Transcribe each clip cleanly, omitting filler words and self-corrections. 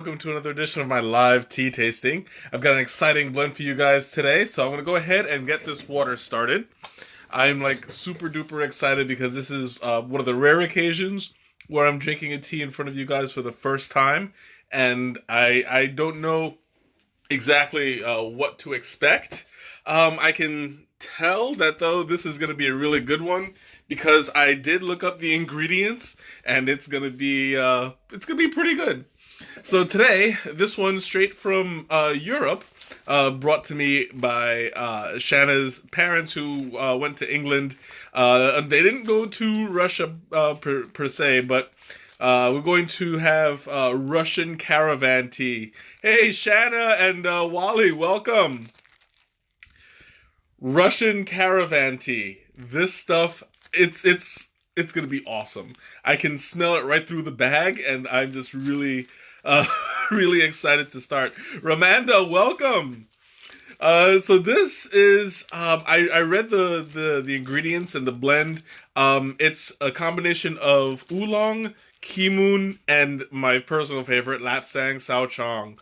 Welcome to another edition of my live tea tasting. I've got an exciting blend for you guys today, so I'm going to go ahead and get this water started. I'm like super duper excited because this is one of the rare occasions where I'm drinking a tea in front of you guys for the first time, and I don't know exactly what to expect. I can tell that though this is going to be a really good one because I did look up the ingredients, and it's gonna be pretty good. So today, this one straight from Europe, brought to me by Shanna's parents who went to England. They didn't go to Russia per se, but we're going to have Russian Caravan tea. Hey, Shanna and Wally, welcome. Russian Caravan tea. This stuff, it's gonna be awesome. I can smell it right through the bag, and I'm just really, uh, really excited to start. Ramanda, welcome. So this is I read the ingredients and the blend. It's a combination of oolong, kimun, and my personal favorite, lapsang souchong.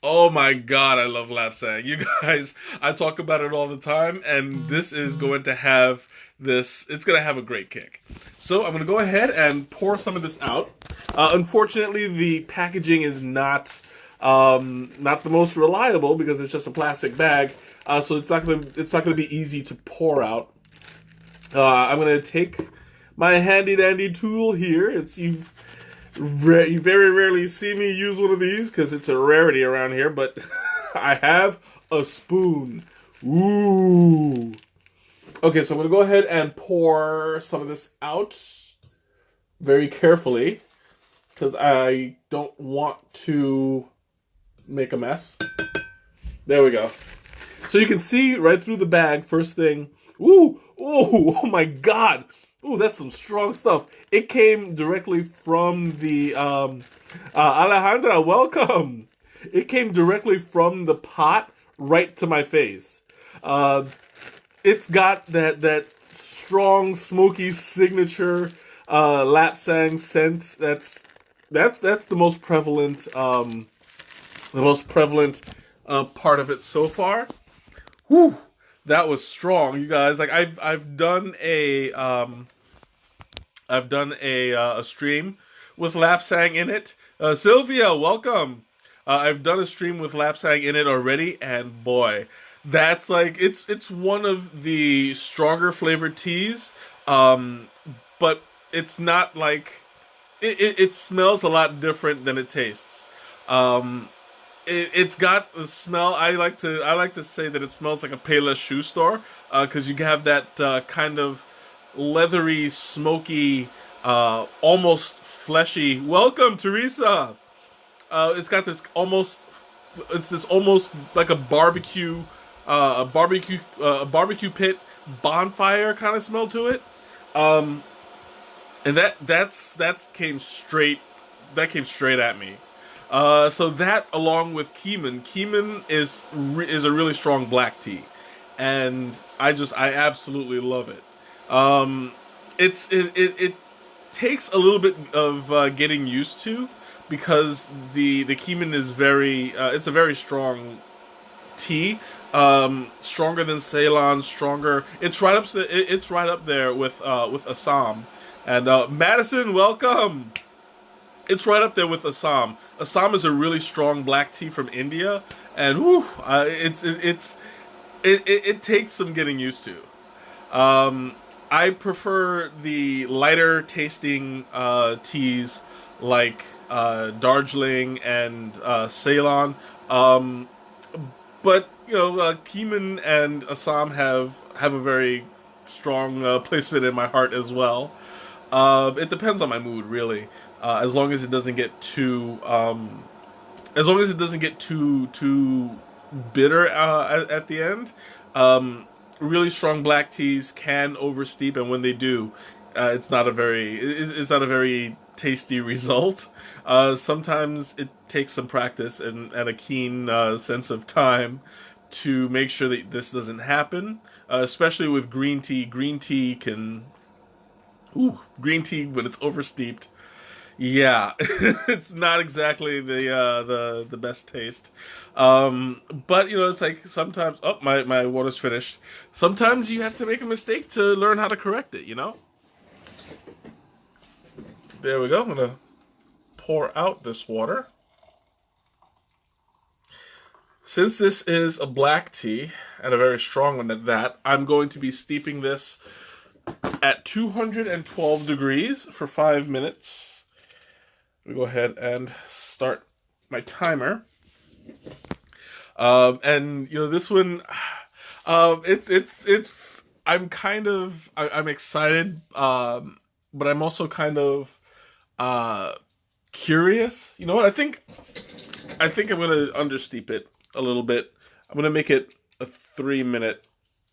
Oh my god, I love lapsang. You guys, I talk about it all the time, and this is going to have it's going to have a great kick. So I'm going to go ahead and pour some of this out. Unfortunately, the packaging is not the most reliable because it's just a plastic bag. So it's not gonna be easy to pour out. I'm gonna take my handy dandy tool here. You very rarely see me use one of these because it's a rarity around here, but I have a spoon. Ooh. Okay, so I'm gonna go ahead and pour some of this out very carefully because I don't want to make a mess. There we go. So you can see right through the bag, first thing. Ooh, ooh, oh my god. Ooh, that's some strong stuff. It came directly from the, Alejandra, welcome. It came directly from the pot right to my face. It's got that strong, smoky signature, lapsang scent. That's the most prevalent, part of it so far. Whew, that was strong, you guys. Like I've done a stream with lapsang in it. Sylvia, welcome. I've done a stream with lapsang in it already, and boy, that's like it's one of the stronger flavored teas. But it's not like it smells a lot different than it tastes. It's got the smell. I like to say that it smells like a Payless shoe store because you have that kind of leathery, smoky, almost fleshy. Welcome, Teresa. It's got this almost. It's this almost like a barbecue pit bonfire kind of smell to it. And that came straight. That came straight at me. So that, along with Keeman is a really strong black tea, and I absolutely love it. It takes a little bit of getting used to because the Keeman is it's a very strong tea, stronger than Ceylon, stronger. It's right up there with Assam, and Madison, welcome. It's right up there with Assam. Assam is a really strong black tea from India, and whew, it takes some getting used to. I prefer the lighter tasting teas like Darjeeling and Ceylon, but Keeman and Assam have a very strong placement in my heart as well. It depends on my mood, really. As long as it doesn't get too, too bitter at the end. Really strong black teas can oversteep, and when they do, it's not a very tasty result. Sometimes it takes some practice and a keen sense of time to make sure that this doesn't happen. Especially with green tea. Green tea when it's oversteeped, Yeah, it's not exactly the best taste. But you know, it's like sometimes, oh, my water's finished. Sometimes you have to make a mistake to learn how to correct it, you know? There we go. I'm gonna pour out this water. Since this is a black tea, and a very strong one at that, I'm going to be steeping this at 212 degrees for 5 minutes. We go ahead and start my timer. And you know, this one, it's. I'm excited, but I'm also kind of uh, curious. You know what? I think I'm gonna understeep it a little bit. I'm gonna make it a 3 minute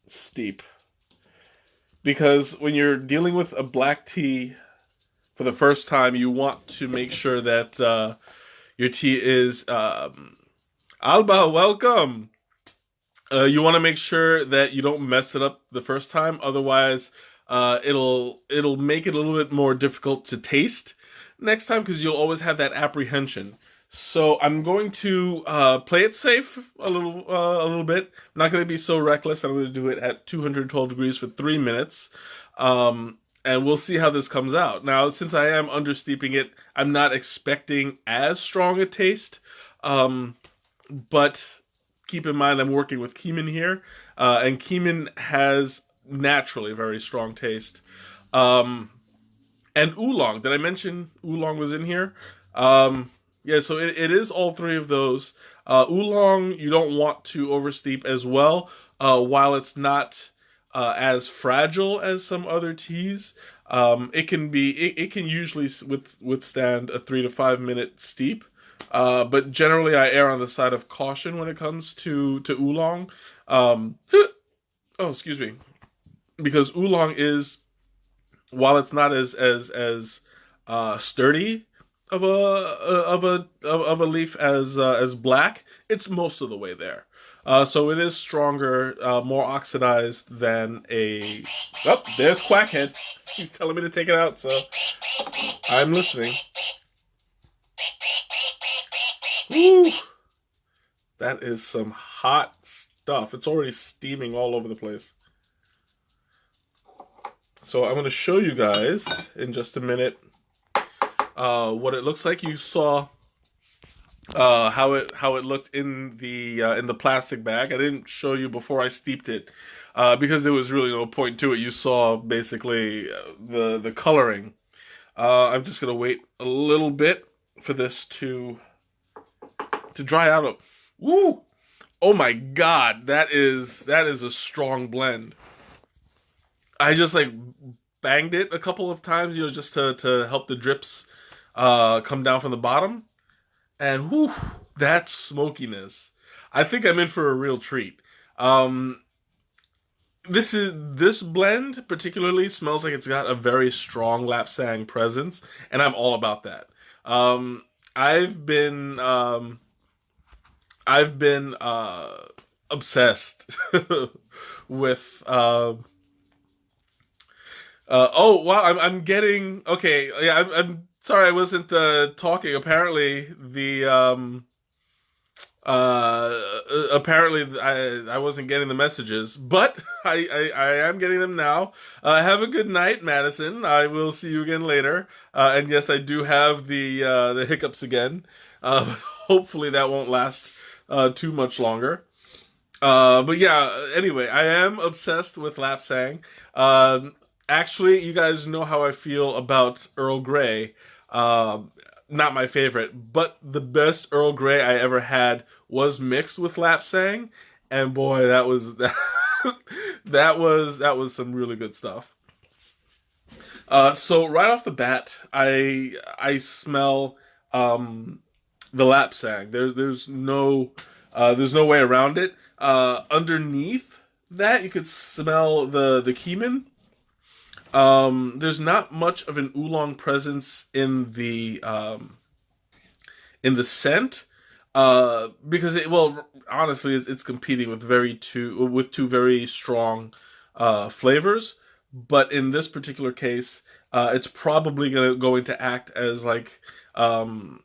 steep because when you're dealing with a black tea for the first time, you want to make sure that your tea is Alba, welcome. You want to make sure that you don't mess it up the first time, otherwise, it'll make it a little bit more difficult to taste next time because you'll always have that apprehension. So I'm going to play it safe a little bit. I'm not going to be so reckless. I'm going to do it at 212 degrees for 3 minutes. And we'll see how this comes out. Now, since I am understeeping it, I'm not expecting as strong a taste. But keep in mind, I'm working with Keeman here, and Keeman has naturally a very strong taste. And oolong. Did I mention oolong was in here? Yeah, so it is all three of those. Oolong, you don't want to oversteep as well, while it's not as fragile as some other teas. It can usually withstand a 3 to 5 minute steep. But generally, I err on the side of caution when it comes to oolong. Oh, excuse me, because oolong is, while it's not as sturdy of a leaf as black, it's most of the way there. So it is stronger, more oxidized than a. Oh, there's Quackhead. He's telling me to take it out, so I'm listening. Woo! That is some hot stuff. It's already steaming all over the place. So I'm going to show you guys in just a minute what it looks like. You saw how it looked in the plastic bag. I didn't show you before I steeped it because there was really no point to it. You saw basically the coloring. I'm just going to wait a little bit for this to dry out. Woo! Oh my God, that is a strong blend. I just like banged it a couple of times, you know, just to help the drips come down from the bottom. And whoo, that smokiness. I think I'm in for a real treat. This blend particularly smells like it's got a very strong lapsang presence, and I'm all about that. I've been obsessed with oh wow, I'm getting okay. Yeah, I'm sorry I wasn't talking. Apparently I wasn't getting the messages, but I am getting them now. Have a good night, Madison. I will see you again later. And yes, I do have the hiccups again. Hopefully that won't last too much longer. But yeah, anyway, I am obsessed with lapsang. Actually, you guys know how I feel about Earl Grey. Not my favorite, but the best Earl Grey I ever had was mixed with lapsang, and boy, that was that was some really good stuff. So right off the bat, I smell the lapsang. There's no way around it. Underneath that, you could smell the cumin. There's not much of an oolong presence in the scent, because honestly, it's competing with two very strong flavors. But in this particular case, it's probably going to act as like um,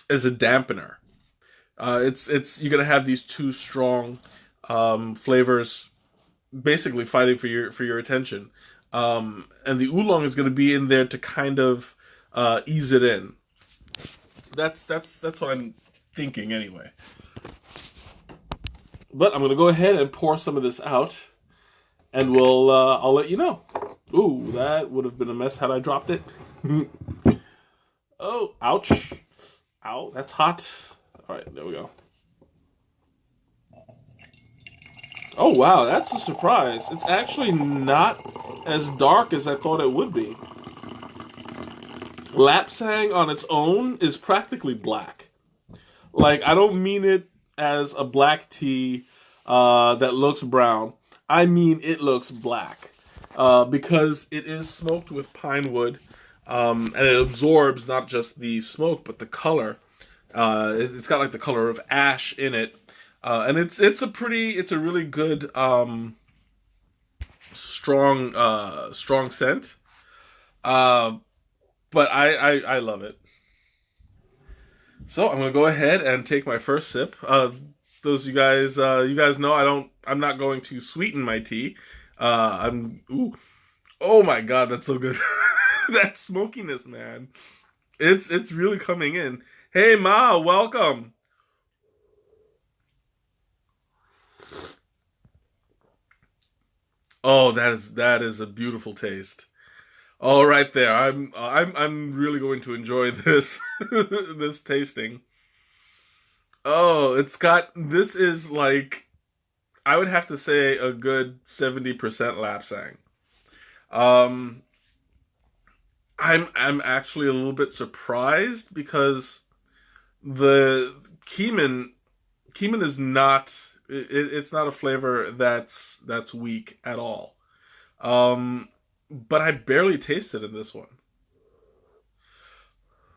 as a dampener. It's you're gonna have these two strong flavors basically fighting for your attention, and the oolong is gonna be in there to kind of ease it in. That's what I'm thinking anyway. But I'm gonna go ahead and pour some of this out, and I'll let you know. Ooh, that would have been a mess had I dropped it. Oh, ouch. Ow, that's hot. All right, there we go. Oh, wow, that's a surprise. It's actually not as dark as I thought it would be. Lapsang on its own is practically black. Like, I don't mean it as a black tea that looks brown. I mean it looks black. Because it is smoked with pine wood, and it absorbs not just the smoke, but the color. It's got like the color of ash in it. And it's a really good strong scent. Uh, but I love it. So I'm gonna go ahead and take my first sip. Those you guys know I'm not going to sweeten my tea. Ooh, oh my god, that's so good. That smokiness, man. It's really coming in. Hey Ma, welcome. Oh, that is a beautiful taste. Oh, right there. I'm really going to enjoy this this tasting. Oh, this is like I would have to say a good 70% lapsang. Um I'm actually a little bit surprised because the Keeman Keeman is not it's not a flavor that's weak at all. Um but I barely tasted in this one.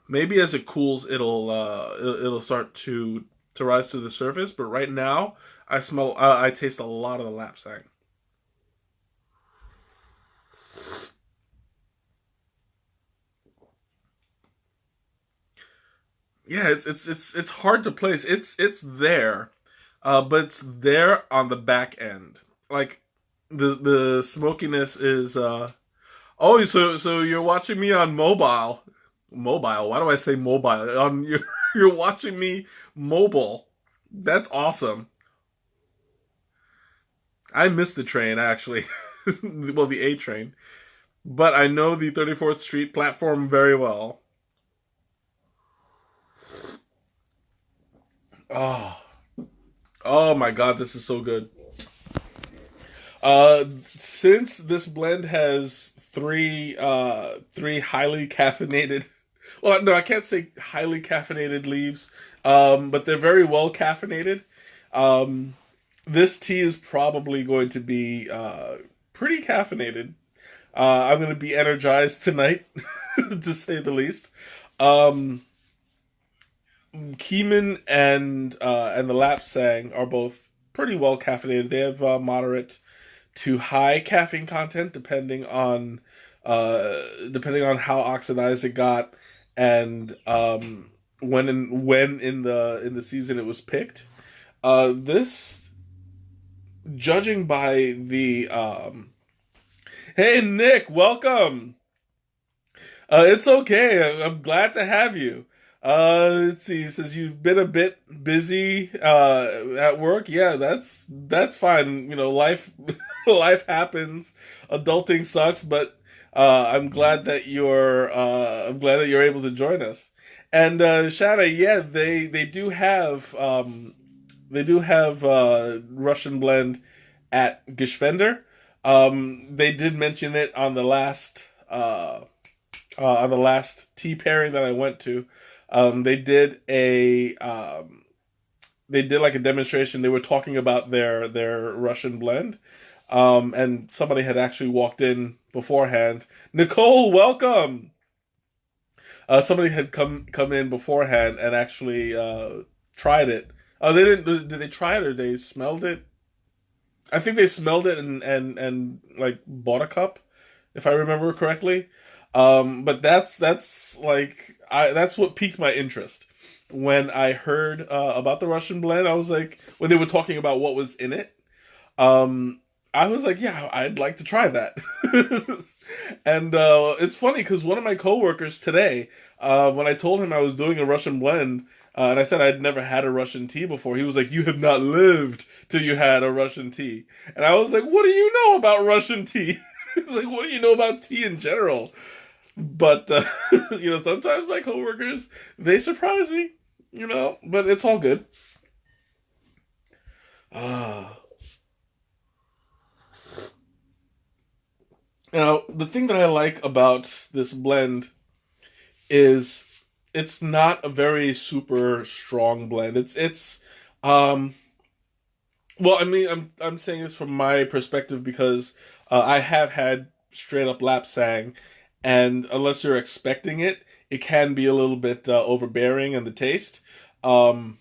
Maybe as it cools, it'll start to rise to the surface. But right now, I taste a lot of the lapsang. Yeah, it's hard to place. It's there, but it's there on the back end. Like the smokiness is. Oh, so you're watching me on mobile. Mobile. Why do I say mobile? You're watching me mobile. That's awesome. I missed the train actually. Well, the A train, but I know the 34th Street platform very well. Oh, oh my God, this is so good. Since this blend has three highly caffeinated, well, no, I can't say highly caffeinated leaves, but they're very well caffeinated. Um, this tea is probably going to be pretty caffeinated. I'm going to be energized tonight, to say the least. Um, Keeman and the Lapsang are both pretty well caffeinated. They have moderate to high caffeine content, depending on how oxidized it got and when in the season it was picked. This, judging by the hey Nick, welcome. It's okay. I'm glad to have you. Let's see. It says you've been a bit busy at work. Yeah, that's fine. You know, life life happens. Adulting sucks, but I'm glad that you're able to join us. And Shanna, yeah, they do have Russian blend at Geschwender. They did mention it on the last tea pairing that I went to. They did they did like a demonstration. They were talking about their Russian blend, and somebody had actually walked in beforehand. Nicole, welcome. Somebody had come in beforehand and actually tried it. Oh, they didn't. Did they try it or they smelled it? I think they smelled it and like bought a cup, if I remember correctly. But that's like that's what piqued my interest when I heard about the Russian blend. I was like, when they were talking about what was in it, um, I was like, yeah, I'd like to try that. And it's funny because one of my coworkers today, when I told him I was doing a Russian blend, and I said I'd never had a Russian tea before, he was like, "You have not lived till you had a Russian tea." And I was like, "What do you know about Russian tea?" He's like, "What do you know about tea in general?" But sometimes my coworkers they surprise me, but it's all good. Ah. Now, the thing that I like about this blend is it's not a very super strong blend. It's um well, I mean, I'm saying this from my perspective because I have had straight up lapsang, and unless you're expecting it, it can be a little bit overbearing in the taste. Um,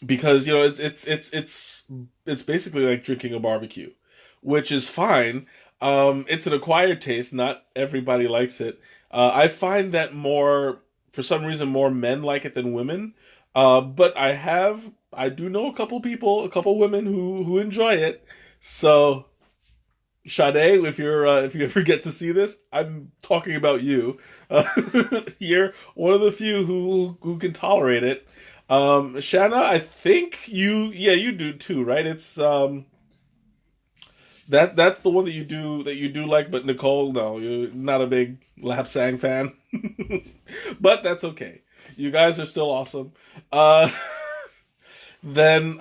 because it's basically like drinking a barbecue, which is fine. It's an acquired taste. Not everybody likes it. I find that more, for some reason, more men like it than women. But I do know a couple people, a couple women who enjoy it. So Sade, if you ever get to see this, I'm talking about you. Uh, you're one of the few who can tolerate it. Shanna, I think you do too, right? It's that's the one that you do like, but Nicole, no, you're not a big Lapsang fan. But that's okay. You guys are still awesome. Uh then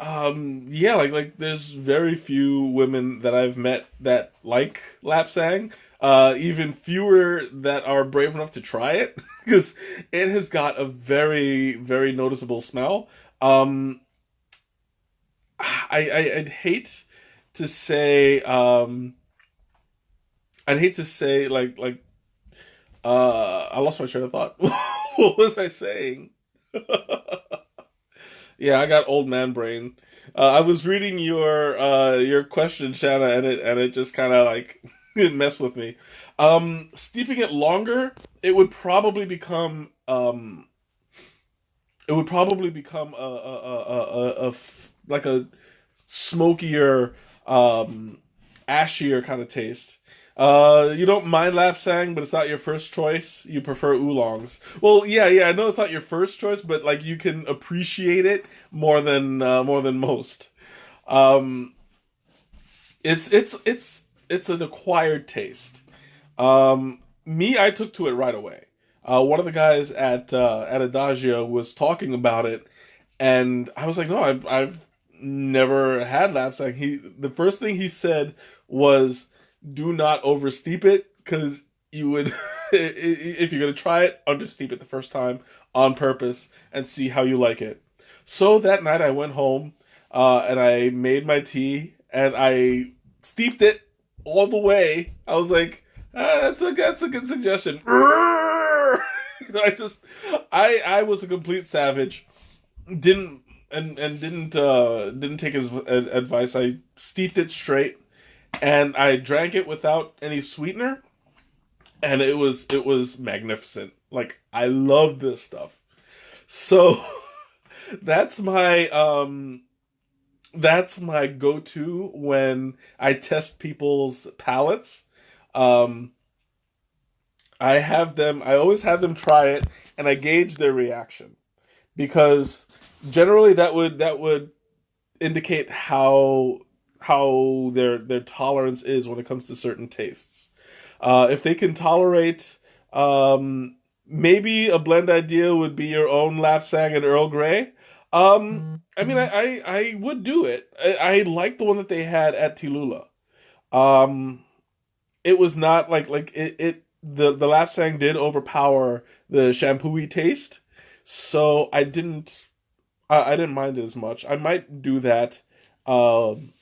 yeah, like there's very few women that I've met that like lapsang, even fewer that are brave enough to try it because it has got a very noticeable smell. um I'd hate to say I'd hate to say I lost my train of thought. What was I saying? Yeah, I got old man brain. I was reading your question, Shanna, and it just kind of like it messed with me. Steeping it longer, it would probably become like a smokier, ashier kind of taste. You don't mind lapsang, but it's not your first choice. You prefer oolongs. Well, yeah, I know it's not your first choice, but like you can appreciate it more than most. Um, it's an acquired taste. Me, I took to it right away. One of the guys at Adagio was talking about it, and I was like, no, I've never had lapsang. The first thing he said was, do not oversteep it because you would if you're gonna try it, understeep it the first time on purpose and see how you like it. So that night I went home and I made my tea and I steeped it all the way. I was like, that's a good suggestion. I was a complete savage. Didn't and didn't take his advice. I steeped it straight and I drank it without any sweetener, and it was magnificent. Like I love this stuff. So that's my that's my go-to when I test people's palates. Um, I always have them try it, and I gauge their reaction because generally that would indicate how their tolerance is when it comes to certain tastes. If they can tolerate, maybe a blend idea would be your own Lapsang and Earl Grey. I mean, I would do it. I like the one that they had at Tilula. Um, it was not like it the Lapsang did overpower the shampooy taste, so I didn't mind it as much. I might do that. Um,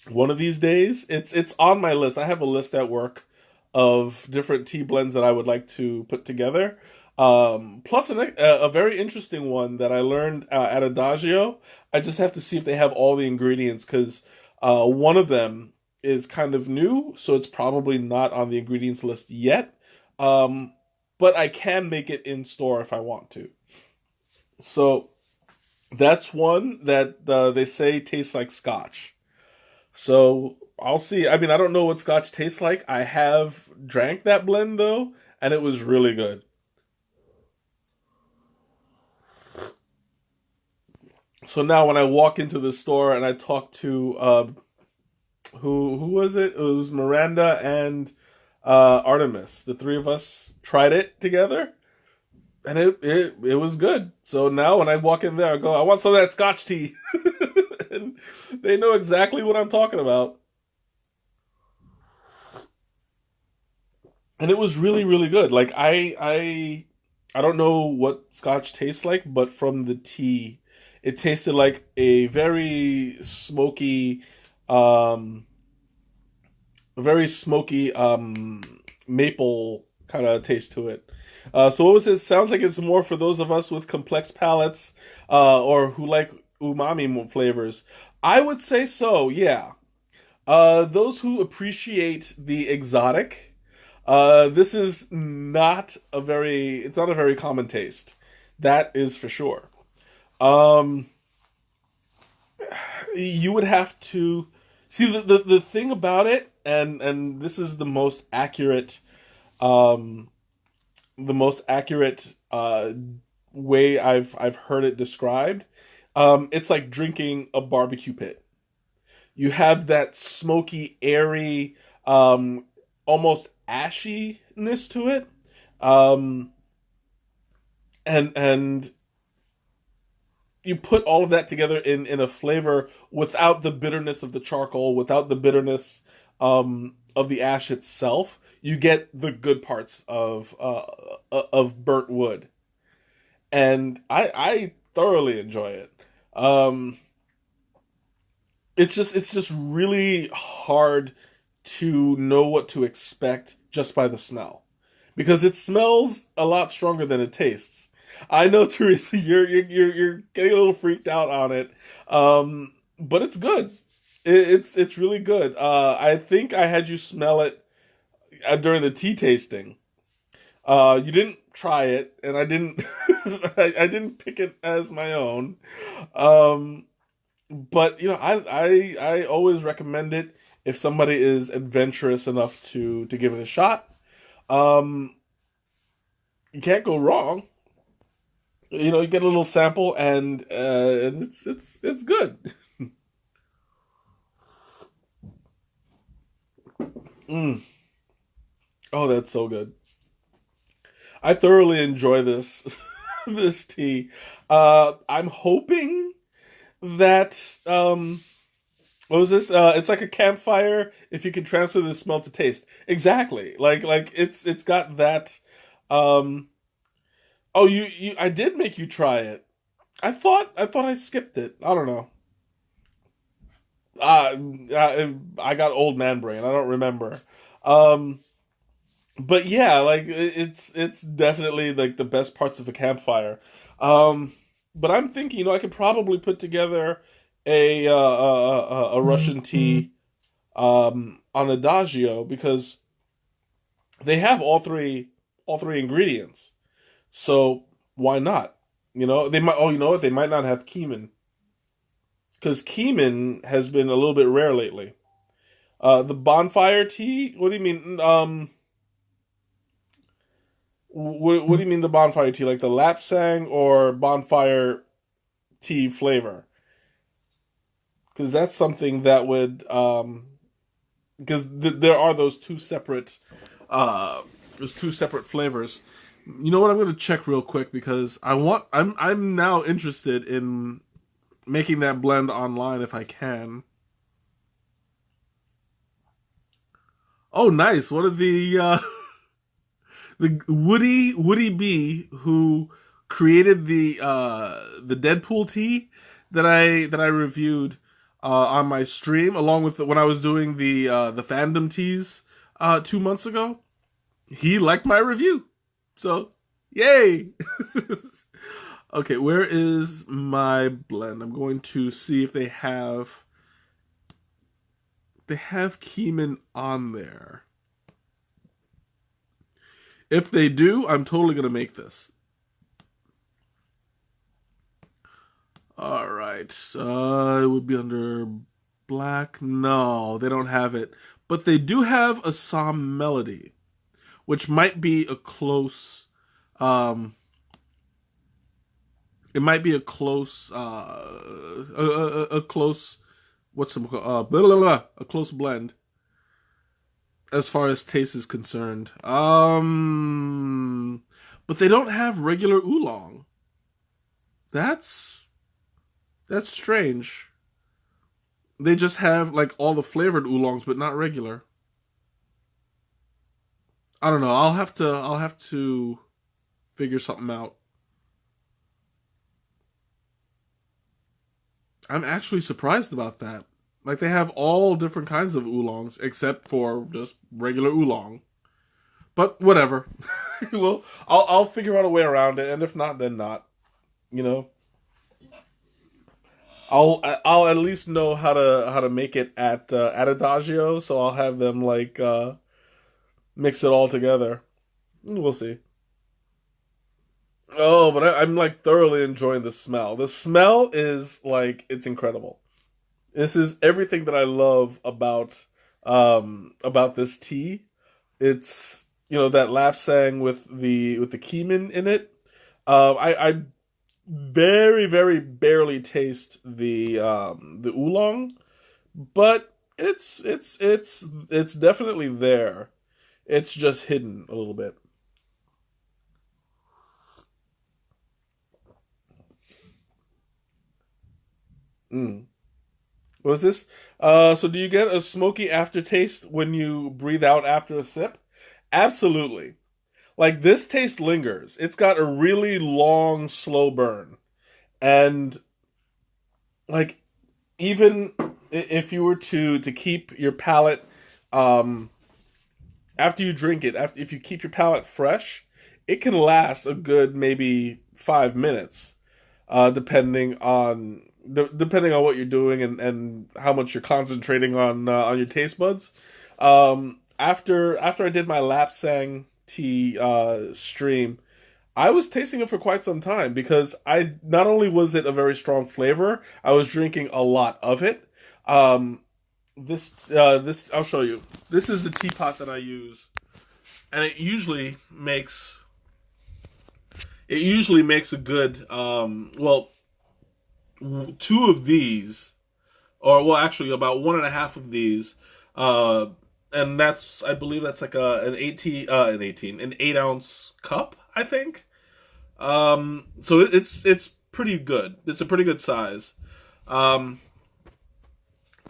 one of these days. It's on my list. I have a list at work of different tea blends that I would like to put together. Plus a very interesting one that I learned at Adagio. I just have to see if they have all the ingredients because one of them is kind of new, so it's probably not on the ingredients list yet. Um, but I can make it in store if I want to. So that's one that they say tastes like scotch. So I'll see. I mean, I don't know what scotch tastes like. I have drank that blend though, and it was really good. So now when I walk into the store and I talk to who was it? It was Miranda and Artemis. The three of us tried it together, and it was good. So now when I walk in there, I go, I want some of that Scotch tea, and they know exactly what I'm talking about. And it was really really good. Like I don't know what Scotch tastes like, but from the tea, it tasted like a um, very smoky maple kind of taste to it. So what was it? Sounds like it's more for those of us with complex palates or who like umami flavors. I would say so. Yeah. Those who appreciate the exotic, this is not a very. It's not a very common taste. That is for sure. Um, you would have to see the thing about it, and this is um, the most accurate way I've heard it described. It's like drinking a barbecue pit. You have that smoky, airy, almost ashiness to it, um, and you put all of that together in a flavor without the bitterness of the charcoal, without the bitterness of the ash itself. You get the good parts of burnt wood, and I thoroughly enjoy it. Um, it's just really hard to know what to expect just by the smell, because it smells a lot stronger than it tastes. I know, Teresa, you're getting a little freaked out on it, but it's good. It's really good. I think I had you smell it during the tea tasting. You didn't try it, and I didn't. I didn't pick it as my own. Um, but I always recommend it if somebody is adventurous enough to give it a shot. Um, you can't go wrong. You get a little sample, and it's good. Mm. Oh, that's so good. I thoroughly enjoy this this tea. I'm hoping that what was this? It's like a campfire. If you can transfer the smell to taste, exactly. Like it's got that. Um, oh, I did make you try it. I thought I skipped it. I don't know. I got old man brain. I don't remember. Um, but yeah, like it's definitely like the best parts of a campfire. Um, but I'm thinking, I could probably put together a Russian tea on Adagio, because they have all three ingredients. So why not? They might. Oh, you know what? They might not have Keeman, because Keeman has been a little bit rare lately. The bonfire tea. What do you mean? What do you mean the bonfire tea? Like the lapsang or bonfire tea flavor? Because that's something that would because there are those two separate flavors. You know what? I'm going to check real quick, because I'm now interested in making that blend online if I can. Oh, nice! One of the Woody B, who created the Deadpool tea that I reviewed on my stream, along with when I was doing the fandom teas 2 months ago. He liked my review, so yay! Okay, where is my blend? I'm going to see if they have Keeman on there. If they do, I'm totally going to make this. All right. It would be under black. No, they don't have it. But they do have a Psalm melody, which might be a close... it might be a close... a close... What's some... blah, blah, blah, a close blend as far as taste is concerned. But they don't have regular oolong. That's strange. They just have like all the flavored oolongs, but not regular. I don't know. I'll have to figure something out. I'm actually surprised about that. Like they have all different kinds of oolongs except for just regular oolong. But whatever. Well, I'll figure out a way around it, and if not, then not. You know. I'll at least know how to make it at Adagio, so I'll have them like mix it all together. We'll see. Oh, but I'm like thoroughly enjoying the smell. The smell is like it's incredible. This is everything that I love about this tea. It's that lapsang with the cumin in it. I very very barely taste the oolong, but it's definitely there. It's just hidden a little bit. Mm. What was this? So do you get a smoky aftertaste when you breathe out after a sip? Absolutely. Like this taste lingers. It's got a really long, slow burn. And like even if you were to keep your palate after you drink it, after if you keep your palate fresh, it can last a good maybe 5 minutes, depending on what you're doing and how much you're concentrating on your taste buds. After I did my lapsang tea stream, I was tasting it for quite some time because I not only was it a very strong flavor, I was drinking a lot of it. Um, this I'll show you. This is the teapot that I use, and it usually makes a good two of these, or well, actually about one and a half of these, uh, and I believe that's like an 8 ounce cup, I think. So it's pretty good. It's a pretty good size. Um,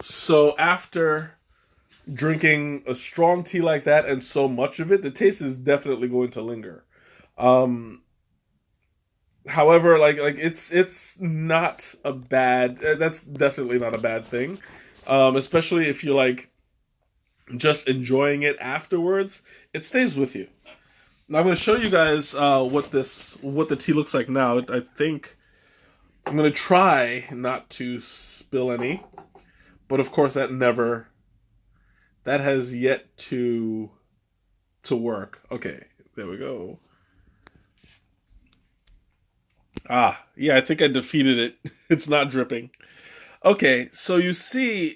so after drinking a strong tea like that and so much of it, the taste is definitely going to linger. Um, However, like it's not a bad. That's definitely not a bad thing, especially if you're like just enjoying it afterwards. It stays with you. Now I'm going to show you guys what the tea looks like now. I think I'm going to try not to spill any, but of course that has yet to work. Okay, there we go. Ah, yeah, I think I defeated it. It's not dripping. Okay, so you see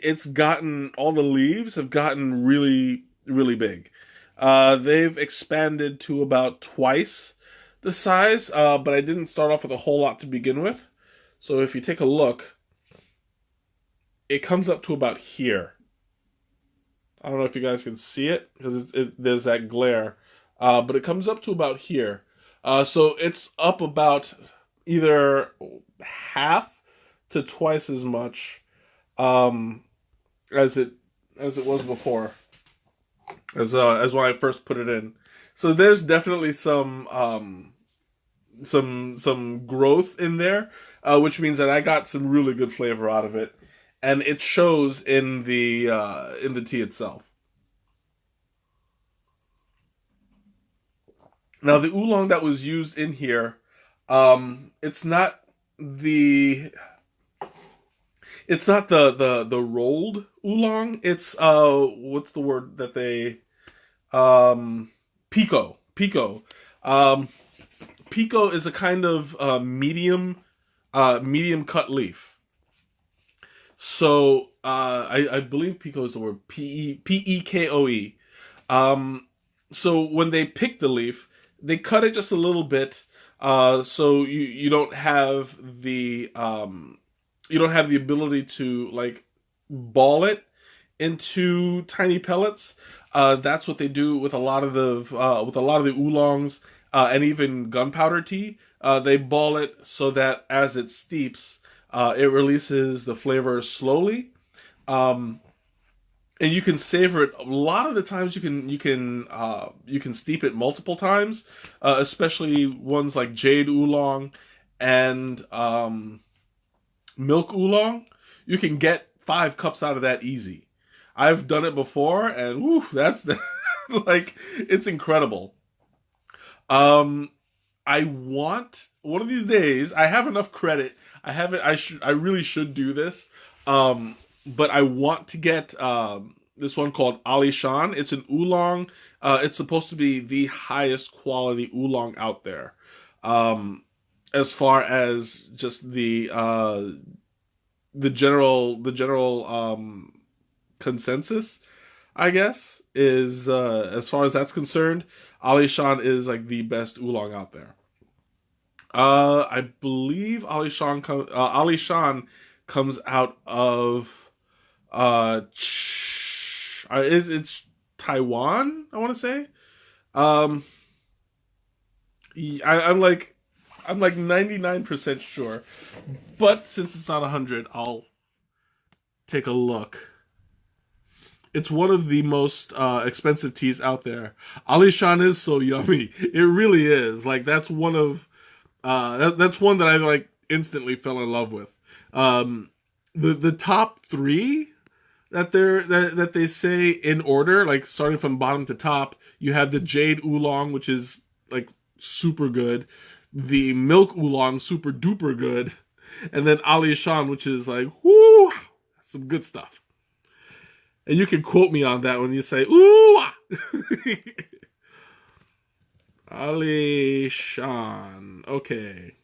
all the leaves have gotten really, really big. They've expanded to about twice the size, but I didn't start off with a whole lot to begin with. So if you take a look, it comes up to about here. I don't know if you guys can see it because there's that glare, but it comes up to about here. So it's up about either half to twice as much um, as it was before, as when I first put it in. So there's definitely some growth in there, which means that I got some really good flavor out of it, and it shows in the tea itself. Now the oolong that was used in here, it's not the It's not the rolled oolong. It's what's the word that they pico. Um, pico is a kind of medium cut leaf. So I believe pico is the word Pekoe. Um, so when they pick the leaf, they cut it just a little bit, so you don't have the ability to like ball it into tiny pellets. That's what they do with a lot of the oolongs and even gunpowder tea. They ball it so that as it steeps, it releases the flavor slowly. Um, and you can savor it. A lot of the times you can steep it multiple times, especially ones like jade oolong and milk oolong. You can get 5 cups out of that easy. I've done it before, and woo, that's the, like it's incredible. Um, I want one of these days. I have enough credit. I haven't. I really should do this. But I want to get this one called Ali Shan. It's an oolong. It's supposed to be the highest quality oolong out there. As far as just the general consensus, I guess, is as far as that's concerned, Ali Shan is like the best oolong out there. I believe Ali Shan comes out of it's Taiwan, I want to say. Um, I'm like 99% sure, but since it's not 100, I'll take a look. It's one of the most expensive teas out there. Alishan is so yummy. It really is. Like that's one that I like instantly fell in love with. The top three that they say in order, like starting from bottom to top, you have the jade oolong, which is like super good, the milk oolong, super duper good, and then Ali Shan, which is like whoo, some good stuff. And you can quote me on that when you say ooh. Ali Shan. Okay.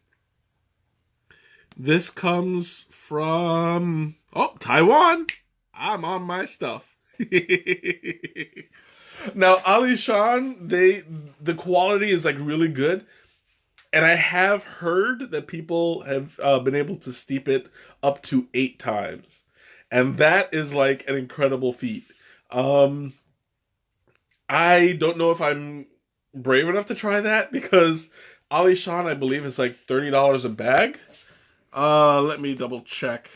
This comes from Taiwan. I'm on my stuff. Now Ali Shan, the quality is like really good, and I have heard that people have been able to steep it up to 8 times, and that is like an incredible feat. Um, I don't know if I'm brave enough to try that because Ali Shan, I believe, is like $30 a bag. Let me double check.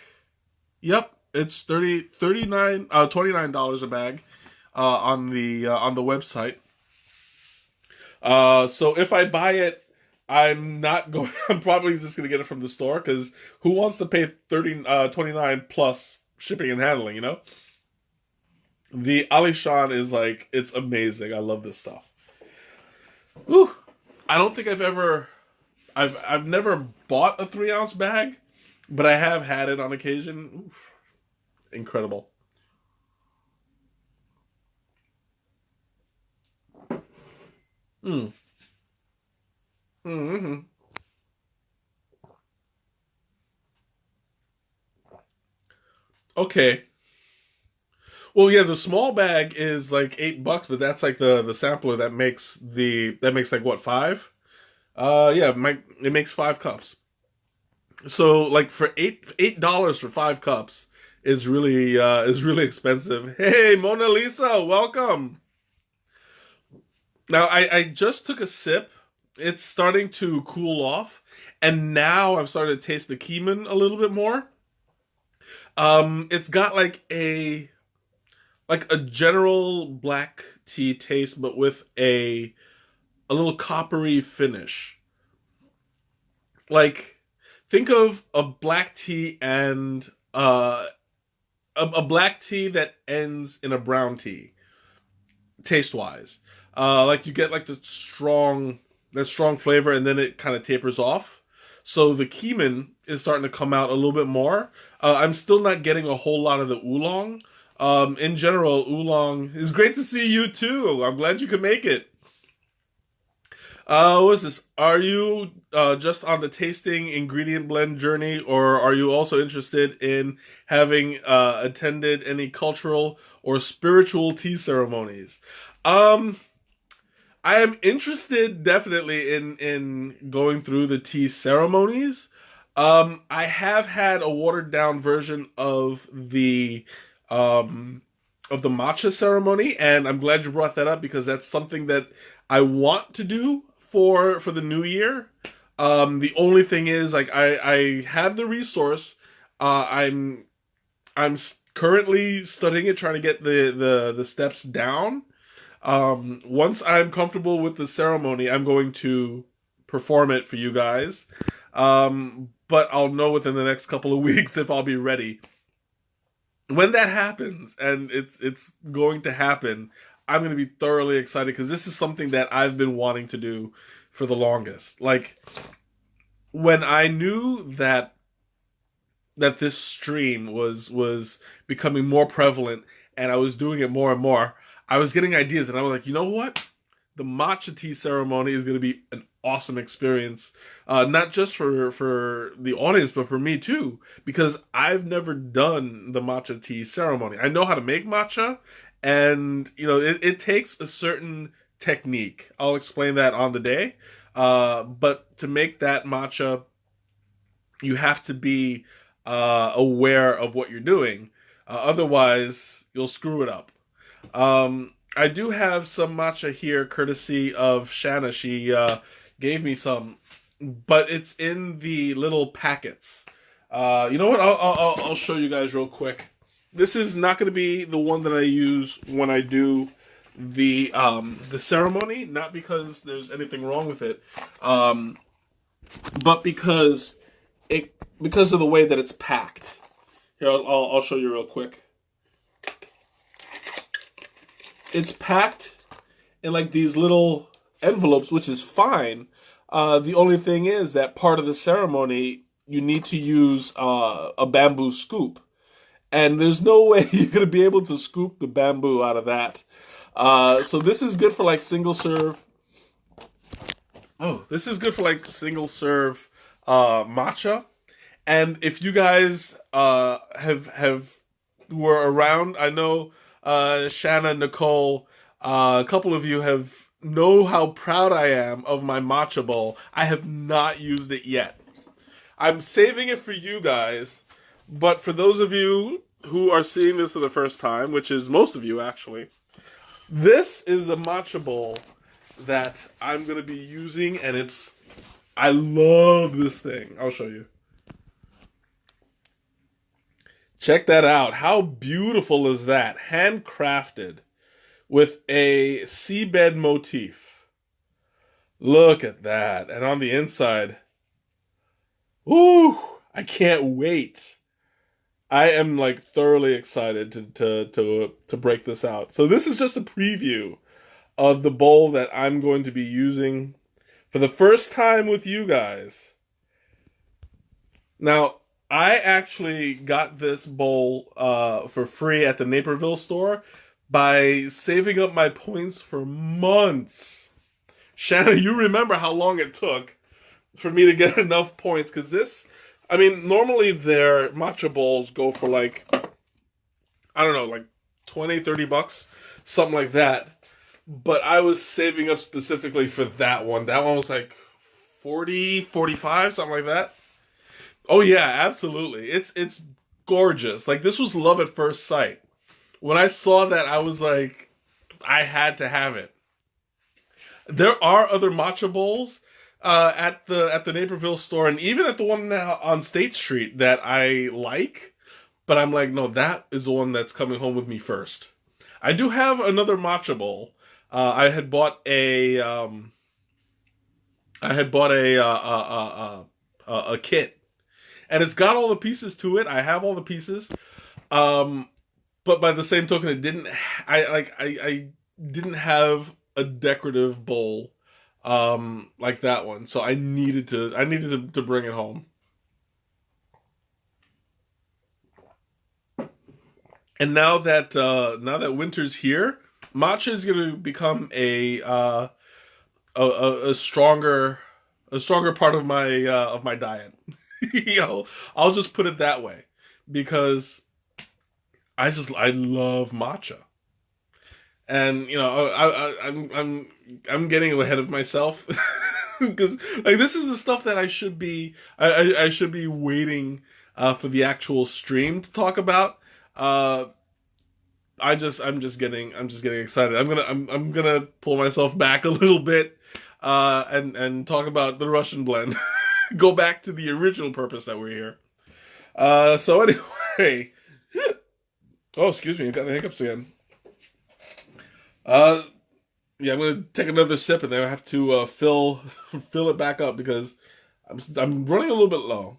Yep, it's $29 a bag on the website. So if I buy it, I'm not going. I'm probably just gonna get it from the store because who wants to pay 29 plus shipping and handling? You know, the Alishan is like it's amazing. I love this stuff. Whew. I don't think I've never bought a 3 ounce bag, but I have had it on occasion. Oof, incredible. Mm. Mm-hmm. Okay. Well, yeah, the small bag is like $8, but that's like the sampler that makes like what, five? Yeah, it makes 5 cups. So like for $8 for 5 cups is really expensive. Hey, Mona Lisa, welcome. Now I just took a sip. It's starting to cool off, and now I'm starting to taste the Keeman a little bit more. It's got like a general black tea taste, but with a little coppery finish. Like, think of a black tea and a black tea that ends in a brown tea, taste wise. Like you get like that strong flavor, and then it kind of tapers off. So the Keeman is starting to come out a little bit more. I'm still not getting a whole lot of the oolong. In general, oolong is great to see you too. I'm glad you could make it. What's this? Are you just on the tasting ingredient blend journey, or are you also interested in having attended any cultural or spiritual tea ceremonies? Um, I am interested definitely in going through the tea ceremonies. I have had a watered down version um of the matcha ceremony, and I'm glad you brought that up because that's something that I want to do for the new year. The only thing is, like, I have the resource. I'm currently studying it, trying to get the steps down. Once I'm comfortable with the ceremony, I'm going to perform it for you guys. But I'll know within the next couple of weeks if I'll be ready. When that happens, and it's going to happen, I'm going to be thoroughly excited because this is something that I've been wanting to do for the longest. Like, when I knew that this stream was becoming more prevalent and I was doing it more and more, I was getting ideas and I was like, you know what? The matcha tea ceremony is going to be an awesome experience, not just for the audience, but for me too, because I've never done the matcha tea ceremony. I know how to make matcha, and it takes a certain technique. I'll explain that on the day. But to make that matcha, you have to be aware of what you're doing. Otherwise, you'll screw it up. I do have some matcha here, courtesy of Shanna. She gave me some, but it's in the little packets. You know what? I'll show you guys real quick. This is not going to be the one that I use when I do the ceremony. Not because there's anything wrong with it, but because of the way that it's packed. Here, I'll show you real quick. It's packed in like these little envelopes, which is fine. The only thing is that part of the ceremony, you need to use a bamboo scoop. And there's no way you're going to be able to scoop the bamboo out of that. So this is good for like single serve. Oh, this is good for like single serve matcha. And if you guys have were around, I know Shanna, Nicole, a couple of you know how proud I am of my matcha bowl. I have not used it yet. I'm saving it for you guys, but for those of you who are seeing this for the first time, which is most of you actually, this is the matcha bowl that I'm going to be using, and I love this thing. I'll show you. Check that out. How beautiful is that? Handcrafted with a seabed motif. Look at that. And on the inside, ooh, I can't wait. I am like thoroughly excited to break this out. So this is just a preview of the bowl that I'm going to be using for the first time with you guys. Now, I actually got this bowl for free at the Naperville store by saving up my points for months. Shanna, you remember how long it took for me to get enough points, because normally their matcha bowls go for like, I don't know, like 20, 30 bucks, something like that. But I was saving up specifically for that one. That one was like 40, 45, something like that. Oh yeah, absolutely. It's gorgeous. Like, this was love at first sight. When I saw that, I was like, I had to have it. There are other matcha bowls at the Naperville store, and even at the one on State Street, that I like. But I'm like, no, that is the one that's coming home with me first. I do have another matcha bowl. I had bought a kit. And it's got all the pieces to it. I have all the pieces. But by the same token, I didn't have a decorative bowl like that one. So I needed to bring it home. And now that winter's here, matcha is going to become a stronger part of my diet. You know, I'll just put it that way because I love matcha. And you know, I'm getting ahead of myself because like this is the stuff that I should be waiting for the actual stream to talk about. Uh, I'm just getting excited. I'm gonna pull myself back a little bit and talk about the Russian blend. Go back to the original purpose that we're here. So anyway, oh excuse me, I've got the hiccups again. Uh, yeah, I'm gonna take another sip and then I have to fill it back up because I'm running a little bit low.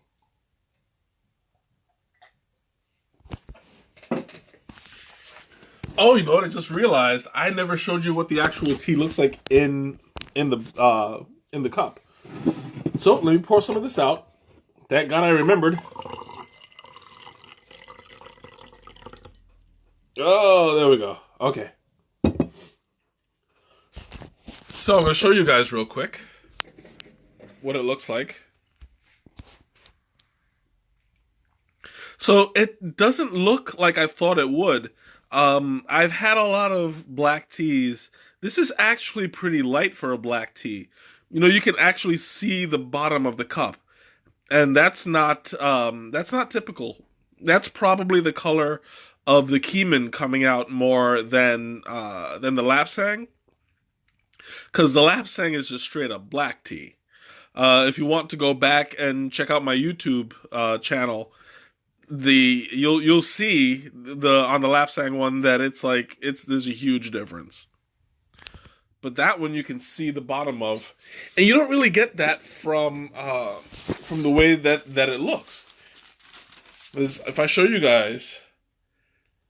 Oh, you know what? I just realized I never showed you what the actual tea looks like in the cup. So let me pour some of this out. Thank God I remembered. Oh, there we go. Okay. So I'm gonna show you guys real quick what it looks like. So it doesn't look like I thought it would. I've had a lot of black teas. This is actually pretty light for a black tea. You know, you can actually see the bottom of the cup, and that's not typical. That's probably the color of the Keeman coming out more than the Lapsang, because the Lapsang is just straight up black tea. If you want to go back and check out my YouTube channel, you'll see the on the Lapsang one that it's there's a huge difference. But that one you can see the bottom of, and you don't really get that from the way that it looks. If I show you guys,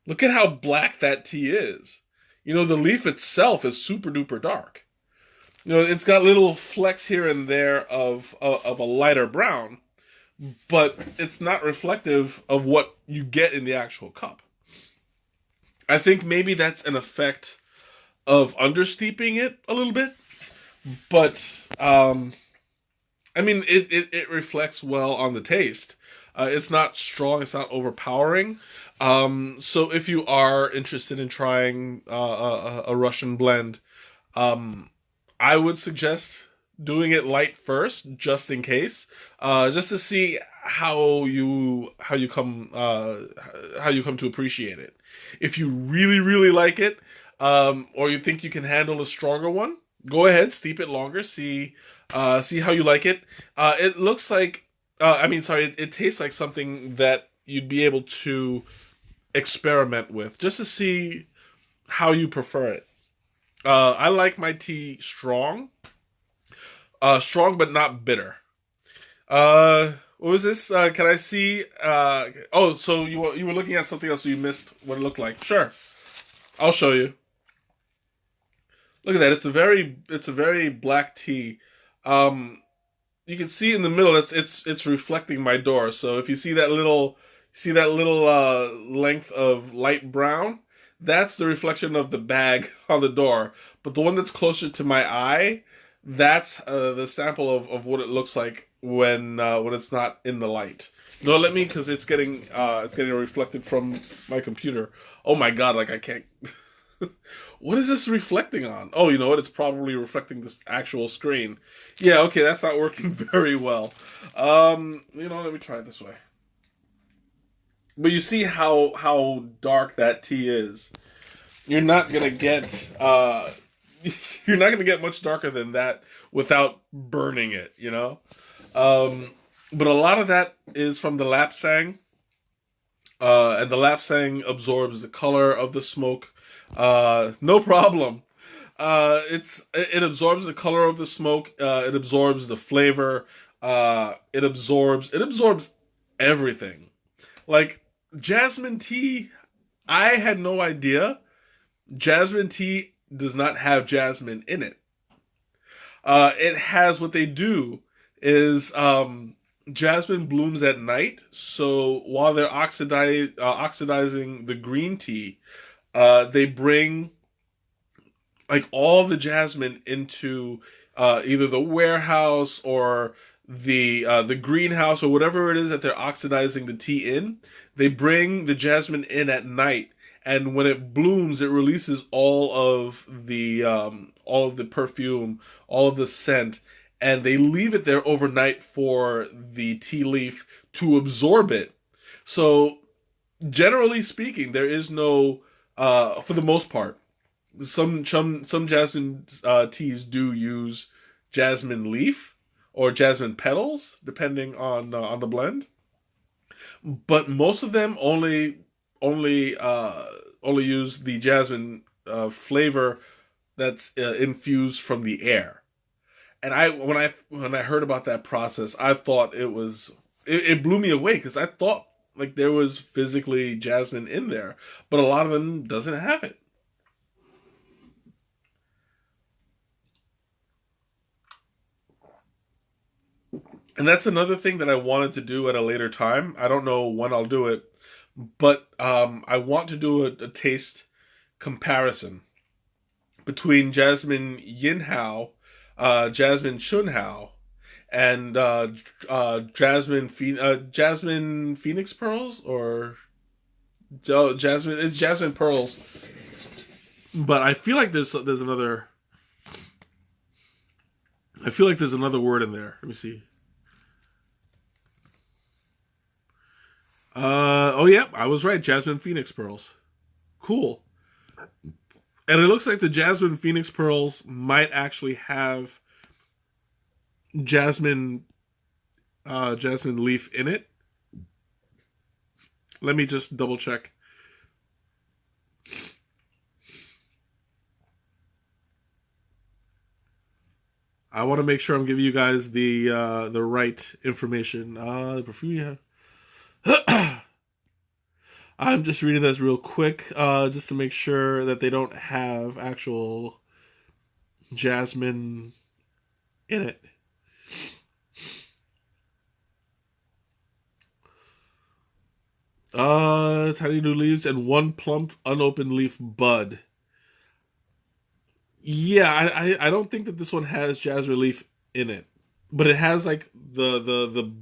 look at how black that tea is. You know, the leaf itself is super duper dark. You know, it's got little flecks here and there of a lighter brown, but it's not reflective of what you get in the actual cup. I think maybe that's an effect of understeeping it a little bit, but I mean, it reflects well on the taste. It's not strong, it's not overpowering. So if you are interested in trying a Russian blend, um, I would suggest doing it light first, just in case, just to see how you come to appreciate it. If you really like it, or you think you can handle a stronger one, go ahead, steep it longer, see how you like it. It looks like, sorry, it tastes like something that you'd be able to experiment with, just to see how you prefer it. I like my tea strong, strong but not bitter. What was this? Can I see? Oh, so you were looking at something else, so you missed what it looked like. Sure, I'll show you. Look at that. It's a very black tea. You can see in the middle. It's reflecting my door. So if you see that little length of light brown, that's the reflection of the bag on the door. But the one that's closer to my eye, that's the sample of what it looks like when it's not in the light. No, let me, because it's getting reflected from my computer. Oh my God! Like I can't. What is this reflecting on? Oh, you know what? It's probably reflecting this actual screen. Yeah, okay, that's not working very well. You know, let me try it this way. But you see how dark that tea is. You're not gonna get you're not gonna get much darker than that without burning it, you know? But a lot of that is from the lapsang. And the lapsang absorbs the color of the smoke. No problem. It absorbs the color of the smoke. It absorbs the flavor. It absorbs everything. Like jasmine tea, I had no idea. Jasmine tea does not have jasmine in it. It has what they do is jasmine blooms at night. So while they're oxidizing the green tea, they bring like all the jasmine into either the warehouse or the greenhouse or whatever it is that they're oxidizing the tea in. They bring the jasmine in at night, and when it blooms, it releases all of the perfume, all of the scent, and they leave it there overnight for the tea leaf to absorb it. So generally speaking, there is no, for the most part, some jasmine teas do use jasmine leaf or jasmine petals, depending on the blend. But most of them only use the jasmine flavor that's infused from the air. And when I heard about that process, I thought it blew me away because I thought like there was physically jasmine in there, but a lot of them doesn't have it. And that's another thing that I wanted to do at a later time. I don't know when I'll do it, but I want to do a taste comparison between Jasmine Yinhao, Jasmine Chunhao, and Jasmine Phoenix Pearls or Jasmine. It's Jasmine Pearls, but I feel like there's another. I feel like there's another word in there. Let me see. Oh yeah, I was right. Jasmine Phoenix Pearls. Cool. And it looks like the Jasmine Phoenix Pearls might actually have jasmine jasmine leaf in it. Let me just double check. I want to make sure I'm giving you guys the right information. The perfume. I'm just reading this real quick, just to make sure that they don't have actual jasmine in it. Tiny new leaves and one plump unopened leaf bud. Yeah, I don't think that this one has jasmine leaf in it, but it has like the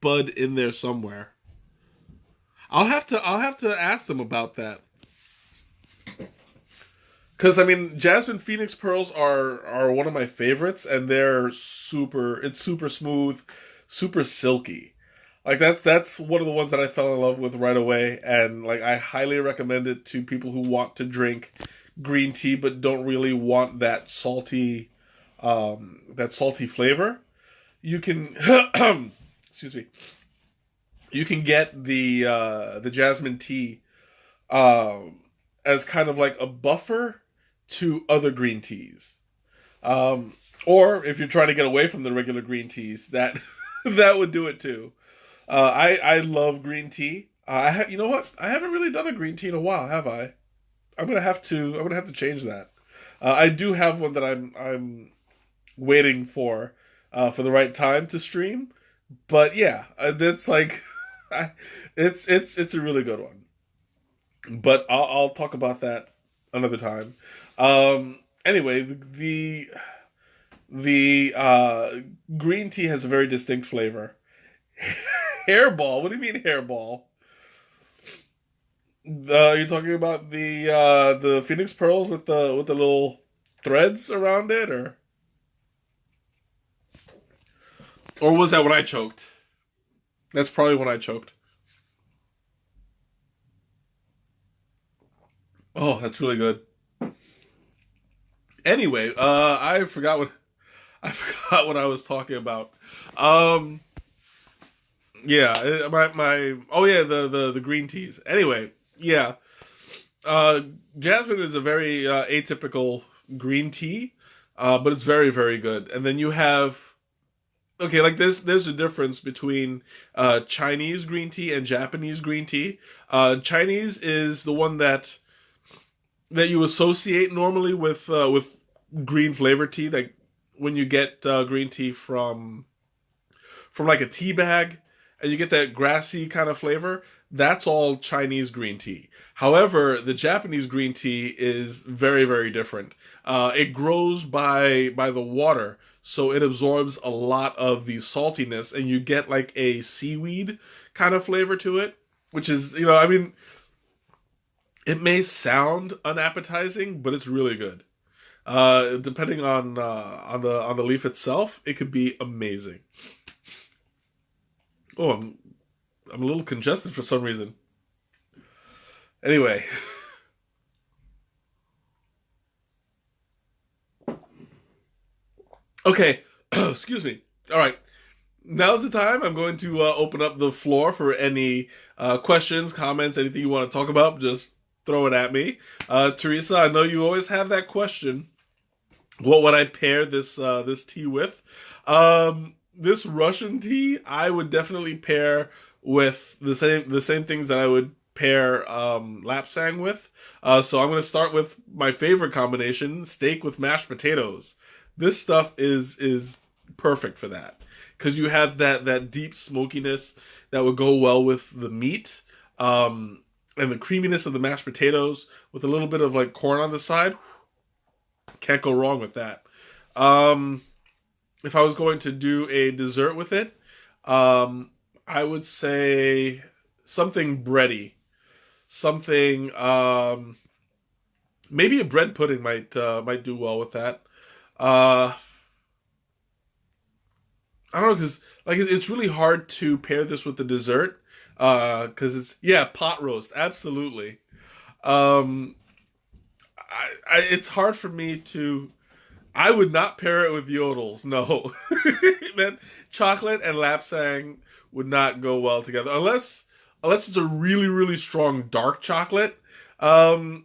bud in there somewhere. I'll have to ask them about that. Because I mean, Jasmine Phoenix pearls are one of my favorites, and it's super smooth, super silky. Like that's one of the ones that I fell in love with right away, and like I highly recommend it to people who want to drink green tea but don't really want that salty flavor. You can excuse me. You can get the jasmine tea as kind of like a buffer to other green teas. Or if you're trying to get away from the regular green teas, that that would do it too. I love green tea. You know what? I haven't really done a green tea in a while, have I? I'm gonna have to change that. I do have one that I'm waiting for the right time to stream. But yeah, that's like, it's a really good one. But I'll talk about that another time. Anyway, the green tea has a very distinct flavor. Hairball? What do you mean hairball? You're talking about the Phoenix pearls with the little threads around it, or was that when I choked? That's probably when I choked. Oh, that's really good. Anyway, I forgot what I was talking about. Um, yeah, my oh yeah, the green teas. Anyway, yeah, uh, jasmine is a very atypical green tea, but it's very very good. And then you have okay, like there's a difference between Chinese green tea and Japanese green tea. Chinese is the one that you associate normally with green flavored tea, like when you get green tea from like a tea bag, and you get that grassy kind of flavor. That's all Chinese green tea. However, the Japanese green tea is very, very different. It grows by the water, so it absorbs a lot of the saltiness, and you get like a seaweed kind of flavor to it, which is, I mean, it may sound unappetizing, but it's really good. Depending on the leaf itself, it could be amazing. Oh, I'm a little congested for some reason. Anyway, okay, excuse me. All right, now's the time. I'm going to open up the floor for any questions, comments, anything you want to talk about. Just throw it at me. Teresa, I know you always have that question. What would I pair this tea with? This Russian tea, I would definitely pair with the same things that I would pair lapsang with. So I'm going to start with my favorite combination: steak with mashed potatoes. This stuff is perfect for that because you have that deep smokiness that would go well with the meat, and the creaminess of the mashed potatoes with a little bit of like corn on the side. Can't go wrong with that. Um, if I was going to do a dessert with it, I would say something bready, something maybe a bread pudding might do well with that. Uh, I don't know because like it's really hard to pair this with the dessert because it's yeah pot roast absolutely. Um, it's hard for me to. I would not pair it with yodels. No, man, chocolate and lapsang would not go well together unless it's a really strong dark chocolate. I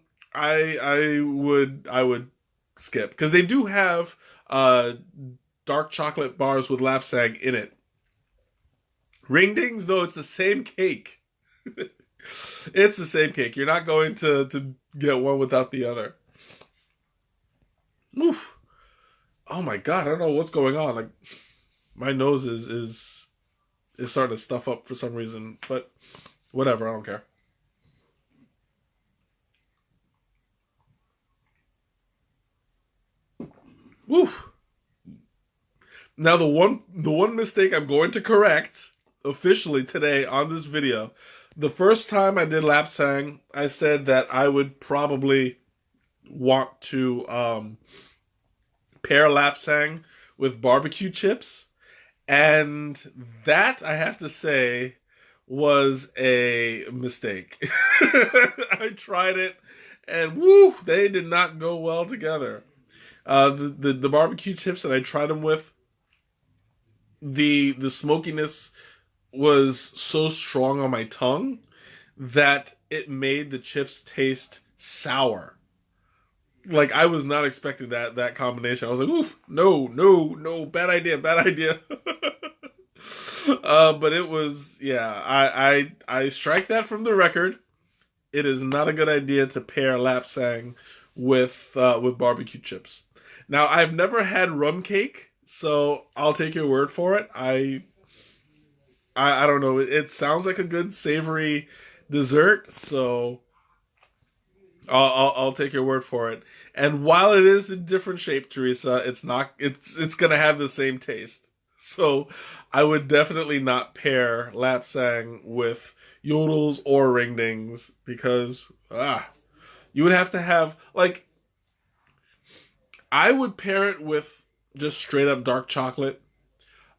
would skip because they do have dark chocolate bars with lapsang in it. Ring dings, no, it's the same cake. It's the same cake. You're not going to get one without the other. Oof. Oh my god, I don't know what's going on. Like my nose is starting to stuff up for some reason, but whatever, I don't care. Woof. Now the one mistake I'm going to correct officially today on this video. The first time I did lapsang, I said that I would probably want to pair lapsang with barbecue chips. And that, I have to say, was a mistake. I tried it, and woo, they did not go well together. The barbecue chips that I tried them with, the smokiness was so strong on my tongue that it made the chips taste sour. Like I was not expecting that combination. I was like, "Ooh, no, bad idea, bad idea." But it was, yeah. I strike that from the record. It is not a good idea to pair lapsang with barbecue chips. Now, I've never had rum cake, so I'll take your word for it. I don't know. It sounds like a good savory dessert, so I'll take your word for it. And while it is a different shape, Teresa, it's gonna have the same taste. So I would definitely not pair lapsang with yodels or ringdings because you would have to have like I would pair it with just straight up dark chocolate.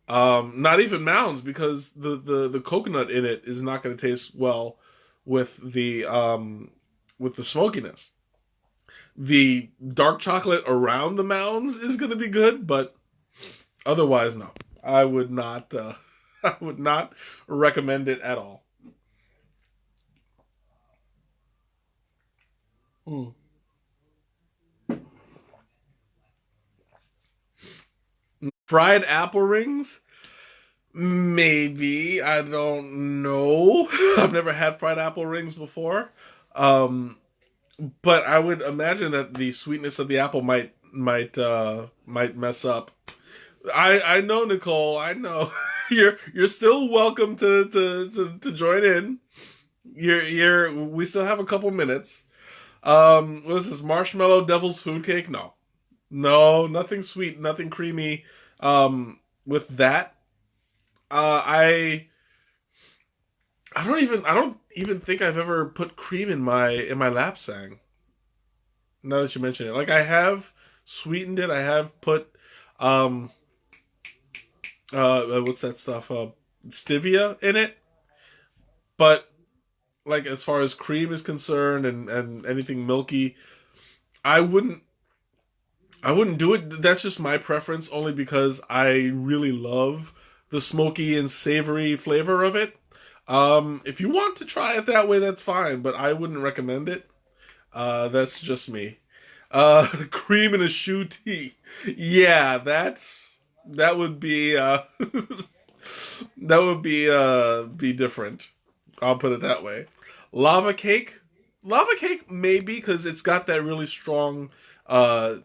Not even mounds because the coconut in it is not going to taste well with the smokiness. The dark chocolate around the mounds is going to be good, but otherwise, no. I would not. I would not recommend it at all. Mm. Fried apple rings? Maybe. I don't know. I've never had fried apple rings before. Um, but I would imagine that the sweetness of the apple might might mess up. I know, Nicole. I know. You're still welcome to join in. We still have a couple minutes. What is this? Marshmallow devil's food cake? No. No, nothing sweet, nothing creamy. With that, I don't even think I've ever put cream in my lapsang. Now that you mention it, like I have sweetened it. I have put um what's that stuff? Stevia in it. But like as far as cream is concerned and anything milky, I wouldn't I wouldn't do it. That's just my preference, only because I really love the smoky and savory flavor of it. If you want to try it that way, that's fine, but I wouldn't recommend it. That's just me. Cream in a shoe tea. Yeah, that would be that would be different. I'll put it that way. Lava cake. Lava cake maybe because it's got that really strong uh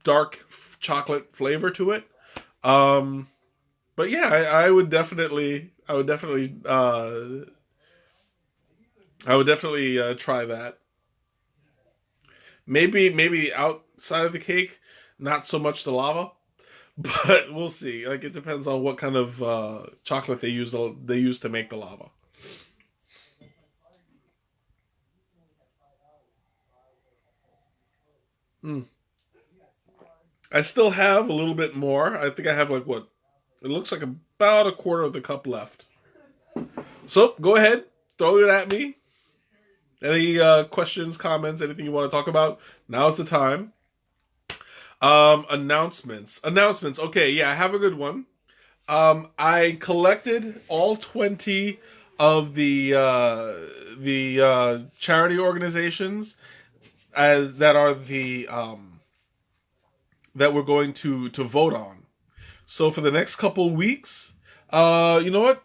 dark chocolate flavor to it. Um but yeah, I would definitely try that. Maybe outside of the cake, not so much the lava, but we'll see. Like it depends on what kind of chocolate they use to make the lava. Mm. I still have a little bit more. I think I have like what it looks like about a quarter of the cup left. So go ahead, throw it at me. Any questions, comments, anything you want to talk about? Now's the time. Announcements. Announcements. Okay, yeah, I have a good one. I collected all 20 of the charity organizations as that are the that we're going to vote on. So for the next couple weeks, you know what?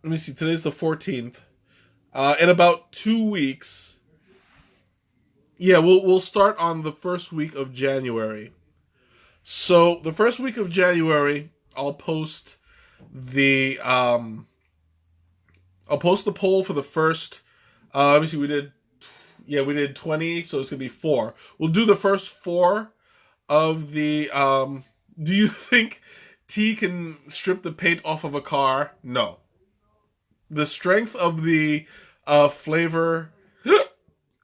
Let me see. Today's the 14th. In about 2 weeks, yeah, we'll start on the first week of January. So the first week of January, the um I'll post the poll for the first. Let me see. We did 20, so it's gonna be four. We'll do the first four of the. Do you think tea can strip the paint off of a car? No. The strength of the flavor.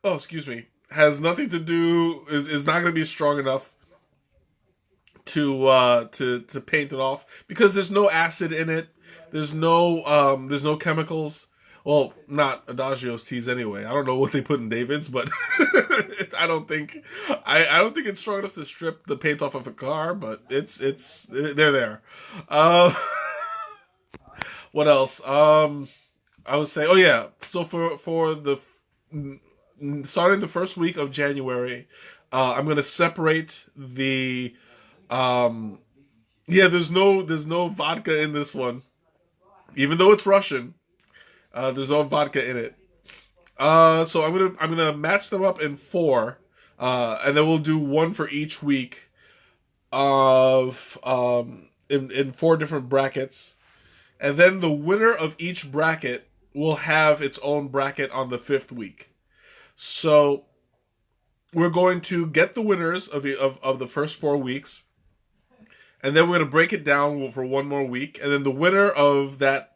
Oh, excuse me. Has nothing to do. Is not going to be strong enough to paint it off because there's no acid in it. There's no chemicals. Well, not Adagio's teas anyway. I don't know what they put in David's, but I don't think it's strong enough to strip the paint off of a car. But they're there. Uh, what else? I would say, oh yeah. So for the starting the first week of January, I'm gonna separate the um yeah. There's no vodka in this one, even though it's Russian. There's no vodka in it. So I'm gonna match them up in four, and then we'll do one for each week of in four different brackets, and then the winner of each bracket will have its own bracket on the fifth week. So we're going to get the winners of the first 4 weeks, and then we're going to break it down for one more week, and then the winner of that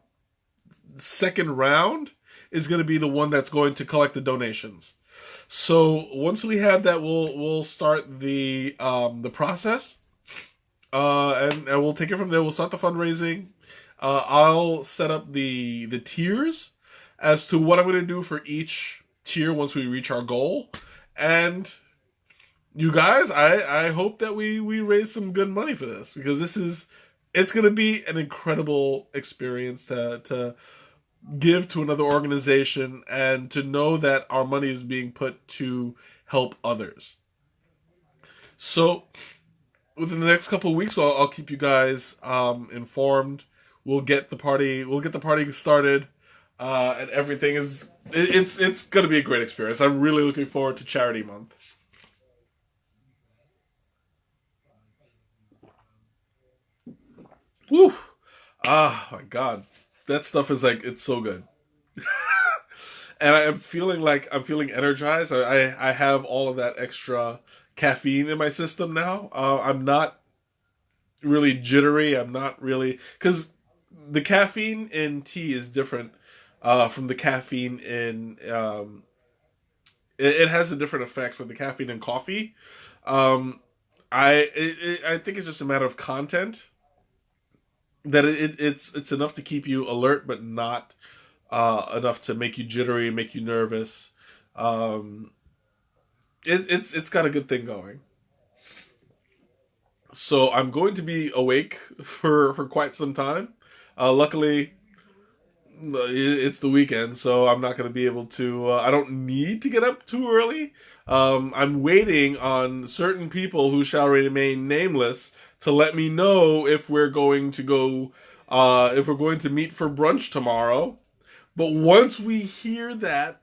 second round is going to be the one that's going to collect the donations. So once we have that, we'll start the process, and we'll take it from there. We'll start the fundraising. I'll set up the tiers as to what I'm going to do for each tier once we reach our goal. And you guys, I hope that we raise some good money for this, because it's going to be an incredible experience to give to another organization and to know that our money is being put to help others. So within the next couple of weeks, I'll keep you guys informed. We'll get the party started, and everything it's gonna be a great experience. I'm really looking forward to Charity Month. Woo! Ah, my God, that stuff is like it's so good. And I'm feeling like I'm feeling energized. I have all of that extra caffeine in my system now. I'm not really jittery. I'm not really because the caffeine in tea is different from the caffeine in. It has a different effect from the caffeine in coffee. Um, I think it's just a matter of content that it's enough to keep you alert, but not enough to make you jittery, make you nervous. Um, it's got a good thing going. So I'm going to be awake for quite some time. Luckily, it's the weekend, so I'm not going to be able to. I don't need to get up too early. I'm waiting on certain people who shall remain nameless to let me know if we're going to go, if we're going to meet for brunch tomorrow. But once we hear that,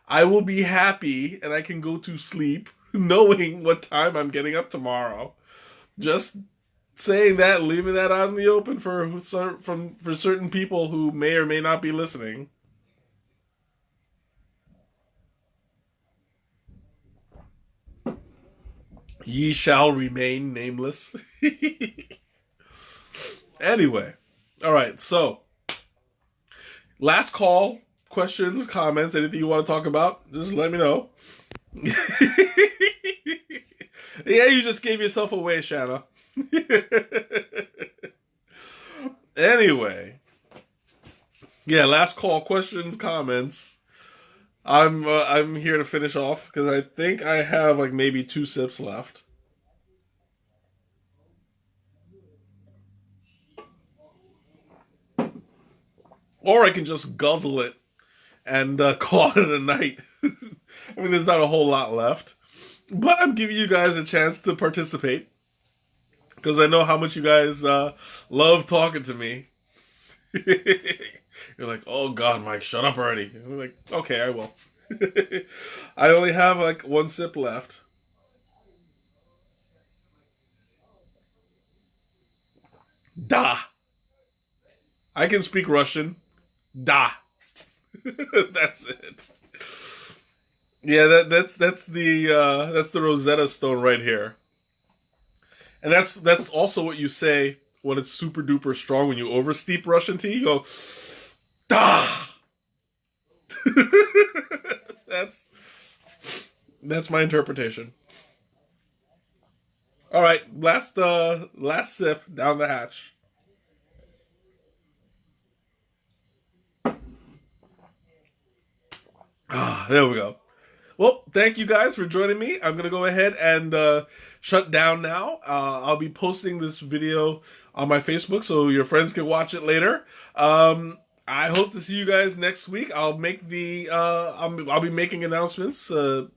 I will be happy and I can go to sleep knowing what time I'm getting up tomorrow. Just saying that, leaving that out in the open for certain people who may or may not be listening. Ye shall remain nameless. Anyway, all right. So, last call. Questions, comments, anything you want to talk about? Just let me know. Yeah, you just gave yourself away, Shanna. Anyway, yeah, last call. Questions, comments. I'm here to finish off because I think I have like maybe 2 sips left. Or I can just guzzle it and call it a night. I mean, there's not a whole lot left. But I'm giving you guys a chance to participate. Because I know how much you guys love talking to me. You're like, oh God, Mike, shut up already. I'm like, okay, I will. I only have like 1 sip left. Da. I can speak Russian. Da. That's it. Yeah, that's the Rosetta Stone right here. And that's also what you say when it's super duper strong. When you oversteep Russian tea, you go, da. that's that's my interpretation. All right, last sip down the hatch. Ah, there we go. Well, thank you guys for joining me. I'm gonna go ahead and shut down now. I'll be posting this video on my Facebook so your friends can watch it later. I hope to see you guys next week. I'll be making announcements for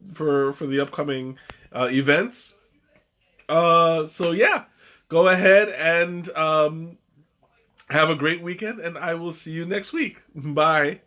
the upcoming events. So yeah, go ahead and have a great weekend, and I will see you next week. Bye.